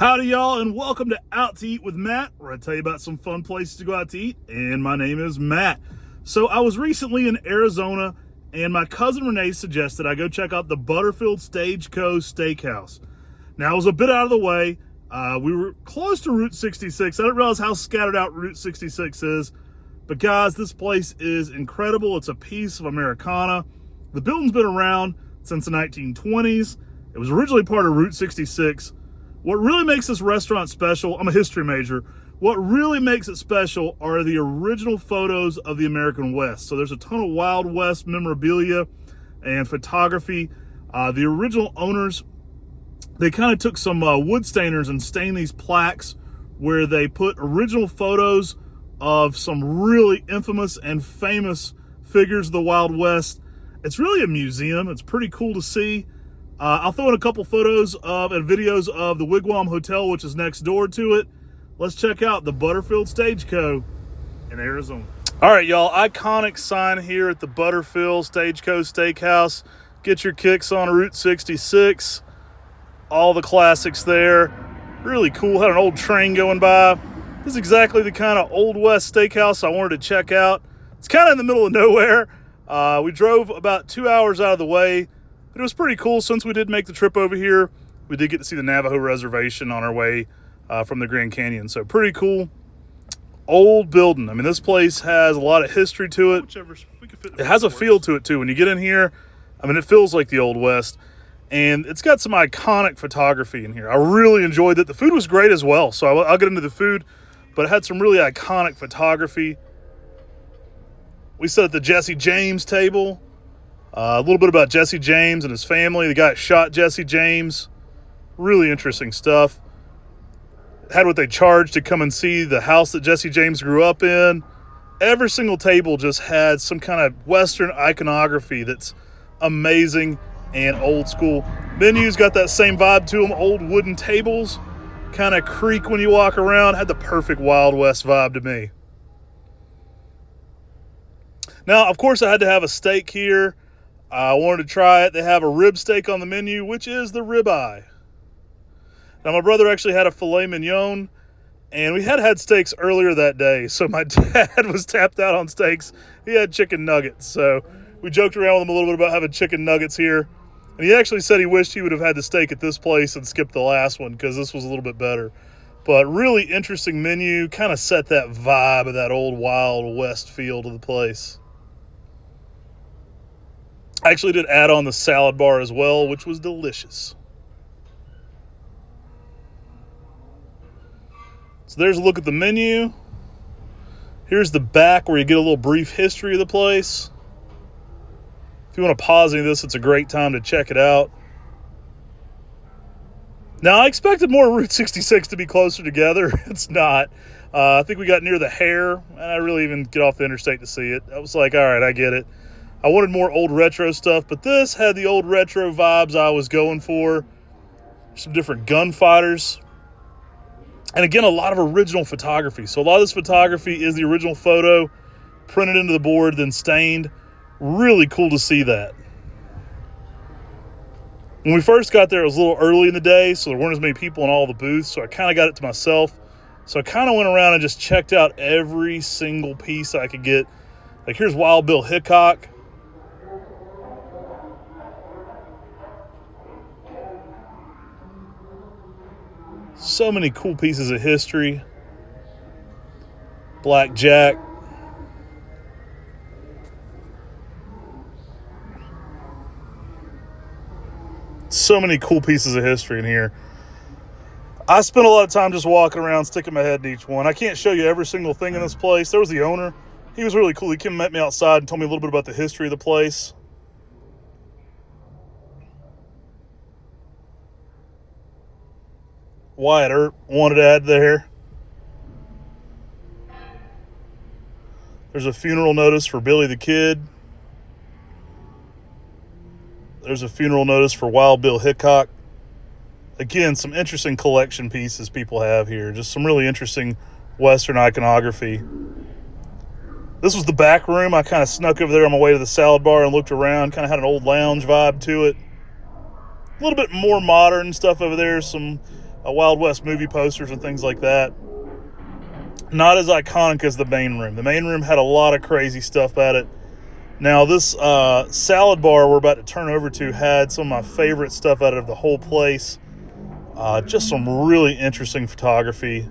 Howdy y'all, and welcome to Out to Eat with Matt, where I tell you about some fun places to go out to eat, and my name is Matt. So I was recently in Arizona, and my cousin Renee suggested I go check out the Butterfield Stage Co Steakhouse. Now, it was a bit out of the way. We were close to Route 66. I didn't realize how scattered out Route 66 is, but guys, this place is incredible. It's a piece of Americana. The building's been around since the 1920s. It was originally part of Route 66. What really makes this restaurant special, I'm a history major, what really makes it special are the original photos of the American West. So there's a ton of Wild West memorabilia and photography. The original owners, they kind of took some wood stainers and stained these plaques where they put original photos of some really infamous and famous figures of the Wild West. It's really a museum. It's pretty cool to see. I'll throw in a couple photos of and videos of the Wigwam Motel, which is next door to it. Let's check out the Butterfield Stage Co in Arizona. All right, y'all, iconic sign here at the Butterfield Stage Co Steakhouse. Get your kicks on Route 66. All the classics there. Really cool. Had an old train going by. This is exactly the kind of Old West steakhouse I wanted to check out. It's kind of in the middle of nowhere. We drove about 2 hours out of the way. But it was pretty cool since we did make the trip over here. We did get to see the Navajo Reservation on our way from the Grand Canyon. So pretty cool. Old building. I mean, this place has a lot of history to it. It has a feel to it too. When you get in here, I mean, it feels like the Old West. And it's got some iconic photography in here. I really enjoyed it. The food was great as well. So I'll get into the food. But it had some really iconic photography. We sat at the Jesse James table. A little bit about Jesse James and his family. The guy that shot Jesse James. Really interesting stuff. Had what they charged to come and see the house that Jesse James grew up in. Every single table just had some kind of Western iconography that's amazing and old school. Menus got that same vibe to them. Old wooden tables. Kind of creak when you walk around. Had the perfect Wild West vibe to me. Now, of course, I had to have a steak here. I wanted to try it. They have a rib steak on the menu, which is the ribeye. Now, my brother actually had a filet mignon, and we had steaks earlier that day, so my dad was tapped out on steaks. He had chicken nuggets, so we joked around with him a little bit about having chicken nuggets here, and he actually said he wished he would have had the steak at this place and skipped the last one because this was a little bit better. But really interesting menu, kind of set that vibe of that old Wild West feel to the place. I actually did add on the salad bar as well, which was delicious. So there's a look at the menu. Here's the back where you get a little brief history of the place. If you want to pause any of this, it's a great time to check it out. Now, I expected more Route 66 to be closer together. It's not. I think we got near the Hare, and I really even get off the interstate to see it. I was like, all right, I get it. I wanted more old retro stuff, but this had the old retro vibes I was going for. Some different gunfighters. And again, a lot of original photography. So a lot of this photography is the original photo, printed into the board, then stained. Really cool to see that. When we first got there, it was a little early in the day, so there weren't as many people in all the booths, so I kind of got it to myself. So I kind of went around and just checked out every single piece I could get. Like, here's Wild Bill Hickok. So many cool pieces of history. Black Jack. So many cool pieces of history in here. I spent a lot of time just walking around, sticking my head in each one. I can't show you every single thing in this place. There was the owner. He was really cool. He came and met me outside and told me a little bit about the history of the place. Wyatt Earp wanted to add there. There's a funeral notice for Billy the Kid. There's a funeral notice for Wild Bill Hickok. Again, some interesting collection pieces people have here. Just some really interesting Western iconography. This was the back room. I kind of snuck over there on my way to the salad bar and looked around. Kind of had an old lounge vibe to it. A little bit more modern stuff over there. Some Wild West movie posters and things like that. Not as iconic as the main room. The main room had a lot of crazy stuff at it. Now, this salad bar we're about to turn over to had some of my favorite stuff out of the whole place. Just some really interesting photography.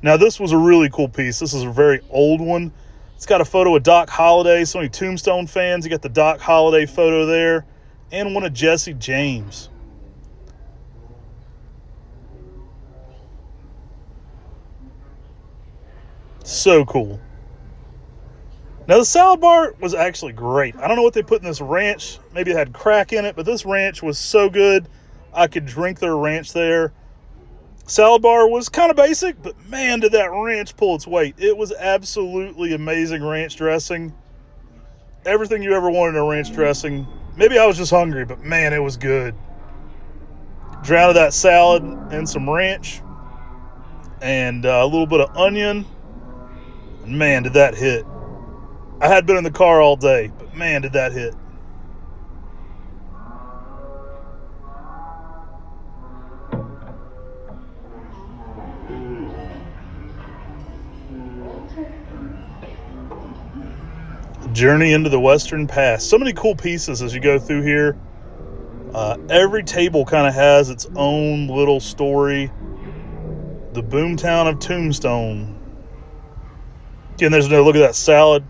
Now, this was a really cool piece. This is a very old one. It's got a photo of Doc Holliday. So many Tombstone fans. You got the Doc Holliday photo there. And one of Jesse James. So cool. Now, the salad bar was actually great. I don't know what they put in this ranch. Maybe it had crack in it, but this ranch was so good. I could drink their ranch there. Salad bar was kind of basic, but man, did that ranch pull its weight. It was absolutely amazing ranch dressing. Everything you ever wanted in a ranch dressing. Maybe I was just hungry, but man, it was good. Drowned that salad in some ranch and a little bit of onion. Man, did that hit. I had been in the car all day, but man, did that hit. Journey into the Western Past. So many cool pieces as you go through here. Every table kind of has its own little story. The boomtown of Tombstone. Again, there's no look at that salad.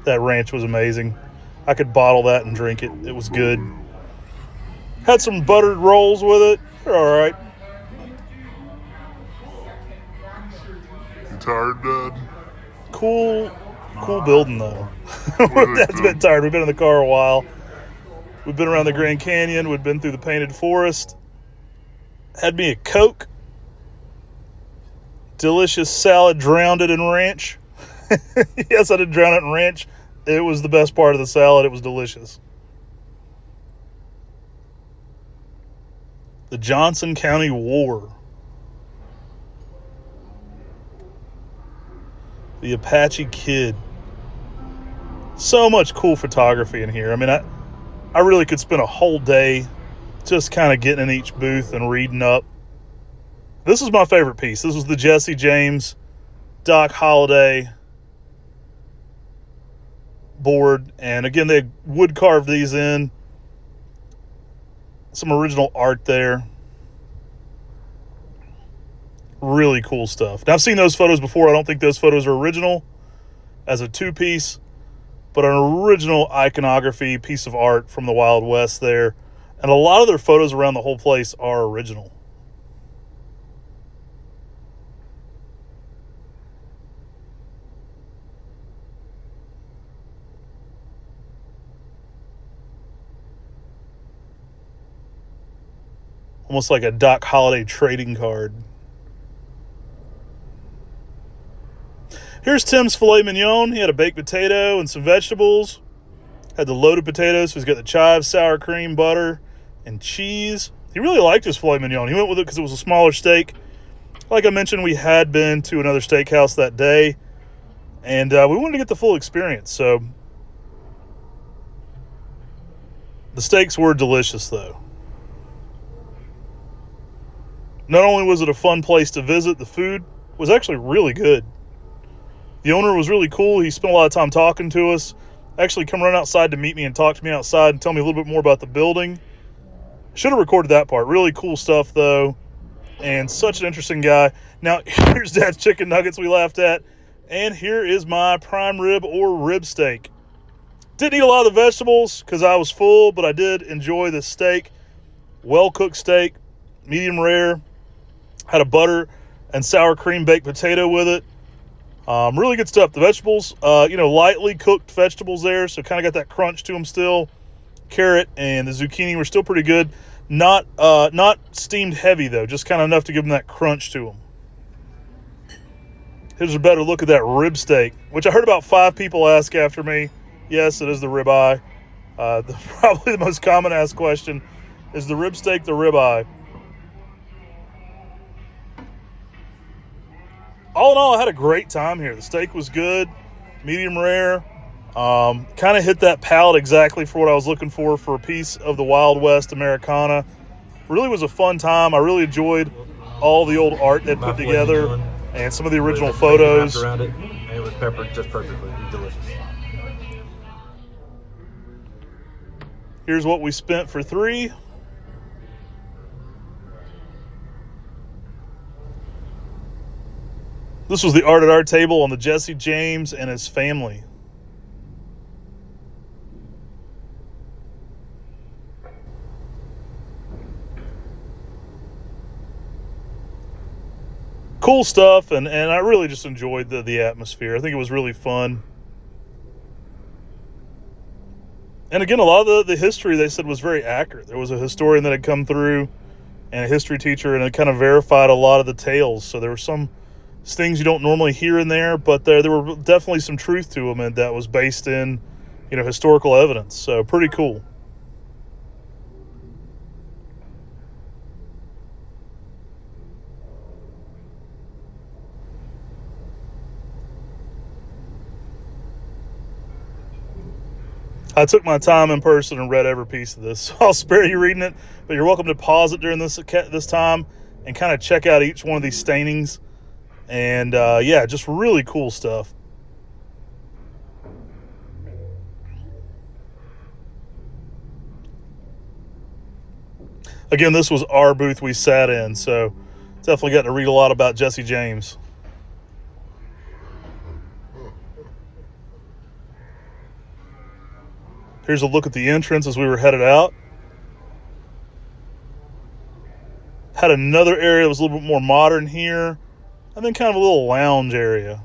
That ranch was amazing. I could bottle that and drink it. It was good. Had some buttered rolls with it. They're all right. You tired, Dad? Cool building though. Dad's a bit tired. We've been in the car a while. We've been around the Grand Canyon. We've been through the Painted Forest. Had me a Coke. Delicious salad, drowned it in ranch. Yes, I did drown it in ranch. It was the best part of the salad. It was delicious. The Johnson County War. The Apache Kid. So much cool photography in here. I mean, I really could spend a whole day just kind of getting in each booth and reading up. This is my favorite piece. This was the Jesse James, Doc Holliday board. And again, they wood carved these in. Some original art there. Really cool stuff. Now, I've seen those photos before. I don't think those photos are original as a two-piece, but an original iconography piece of art from the Wild West there. And a lot of their photos around the whole place are original. Almost like a Doc Holliday trading card. Here's Tim's filet mignon. He had a baked potato and some vegetables. Had the loaded potatoes, so he's got the chives, sour cream, butter, and cheese. He really liked his filet mignon. He went with it because it was a smaller steak. Like I mentioned, we had been to another steakhouse that day, and we wanted to get the full experience. So the steaks were delicious, though. Not only was it a fun place to visit, the food was actually really good. The owner was really cool. He spent a lot of time talking to us. Actually come run outside to meet me and talk to me outside and tell me a little bit more about the building. Should have recorded that part. Really cool stuff, though. And such an interesting guy. Now, here's Dad's chicken nuggets we laughed at. And here is my prime rib or rib steak. Didn't eat a lot of the vegetables because I was full, but I did enjoy the steak. Well-cooked steak, medium rare. Had a butter and sour cream baked potato with it. Really good stuff. The vegetables, lightly cooked vegetables there, so kind of got that crunch to them still. Carrot and the zucchini were still pretty good. Not steamed heavy, though, just kind of enough to give them that crunch to them. Here's a better look at that rib steak, which I heard about 5 people ask after me. Yes, it is the ribeye. Probably the most common asked question is the rib steak the ribeye. All in all, I had a great time here. The steak was good, medium rare. Kind of hit that palette exactly for what I was looking for a piece of the Wild West Americana. Really was a fun time. I really enjoyed all the old art they put together and some of the original photos. Around it, and it was peppered just perfectly. It was delicious. Here's what we spent for 3. This was the art at our table on the Jesse James and his family. Cool stuff, and I really just enjoyed the atmosphere. I think it was really fun. And again, a lot of the history they said was very accurate. There was a historian that had come through and a history teacher, and it kind of verified a lot of the tales. So there were some things you don't normally hear in there, but there were definitely some truth to them, and that was based in, historical evidence. So pretty cool. I took my time in person and read every piece of this, so I'll spare you reading it, but you're welcome to pause it during this time and kind of check out each one of these stainings. And yeah, just really cool stuff. Again, this was our booth we sat in, so definitely got to read a lot about Jesse James. Here's a look at the entrance as we were headed out. Had another area that was a little bit more modern here, and then kind of a little lounge area.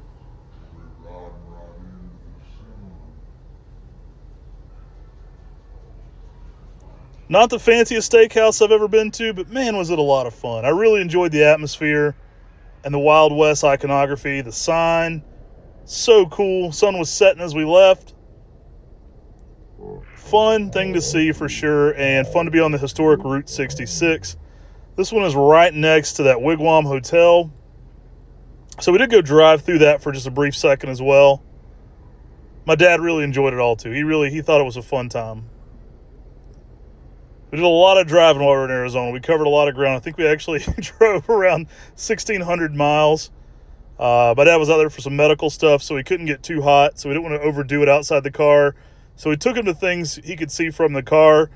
Not the fanciest steakhouse I've ever been to, but man, was it a lot of fun. I really enjoyed the atmosphere and the Wild West iconography, the sign. So cool. Sun was setting as we left. Fun thing to see for sure, and fun to be on the historic Route 66. This one is right next to that Wigwam Hotel. So we did go drive through that for just a brief second as well. My dad really enjoyed it all too. He thought it was a fun time. We did a lot of driving while we were in Arizona. We covered a lot of ground. I think we actually drove around 1,600 miles. My dad was out there for some medical stuff, so he couldn't get too hot, so we didn't want to overdo it outside the car. So we took him to things he could see from the car,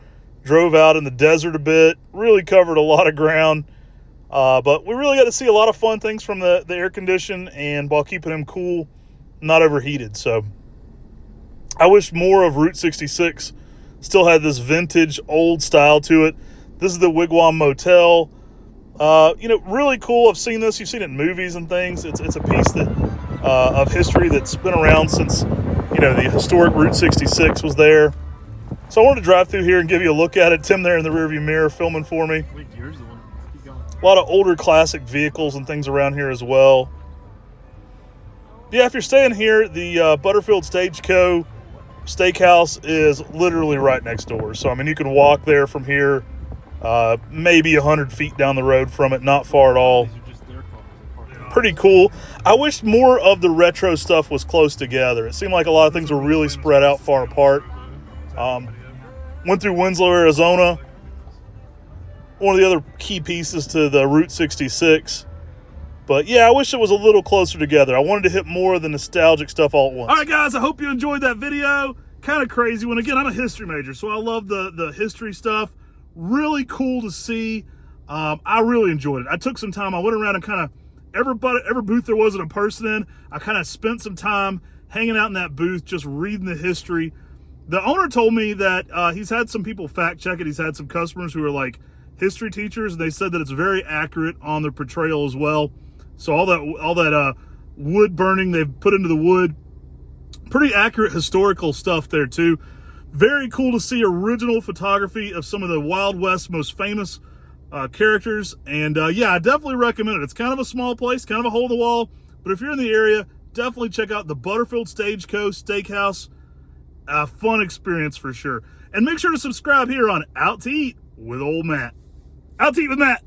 drove out in the desert a bit, really covered a lot of ground. But we really got to see a lot of fun things from the air condition, and while keeping him cool, not overheated. So I wish more of Route 66 still had this vintage old style to it. This is the Wigwam Motel. Really cool. I've seen this. You've seen it in movies and things. It's a piece that of history that's been around since, the historic Route 66 was there. So I wanted to drive through here and give you a look at it. Tim there in the rearview mirror filming for me. Wait, yours the one. Keep going. A lot of older classic vehicles and things around here as well. Yeah, if you're staying here, the Butterfield Stage Co. Steakhouse is literally right next door. So, you can walk there from here, maybe 100 feet down the road from it, not far at all. Pretty cool. I wish more of the retro stuff was close together. It seemed like a lot of things were really spread out far apart. Went through Winslow, Arizona. One of the other key pieces to the Route 66. But yeah, I wish it was a little closer together. I wanted to hit more of the nostalgic stuff all at once. All right, guys, I hope you enjoyed that video. Kind of crazy one. Again, I'm a history major, so I love the history stuff. Really cool to see. I really enjoyed it. I took some time. I went around and kind of every booth there wasn't a person in. I kind of spent some time hanging out in that booth, just reading the history. The owner told me that he's had some people fact check it. He's had some customers who are like history teachers, and they said that it's very accurate on their portrayal as well. So all that wood burning they've put into the wood, pretty accurate historical stuff there too. Very cool to see original photography of some of the Wild West most famous characters. And yeah, I definitely recommend it. It's kind of a small place, kind of a hole in the wall, but if you're in the area, definitely check out the Butterfield Stage Co. Steakhouse. A fun experience for sure. And make sure to subscribe here on Out to Eat with Old Matt. Out to Eat with Matt.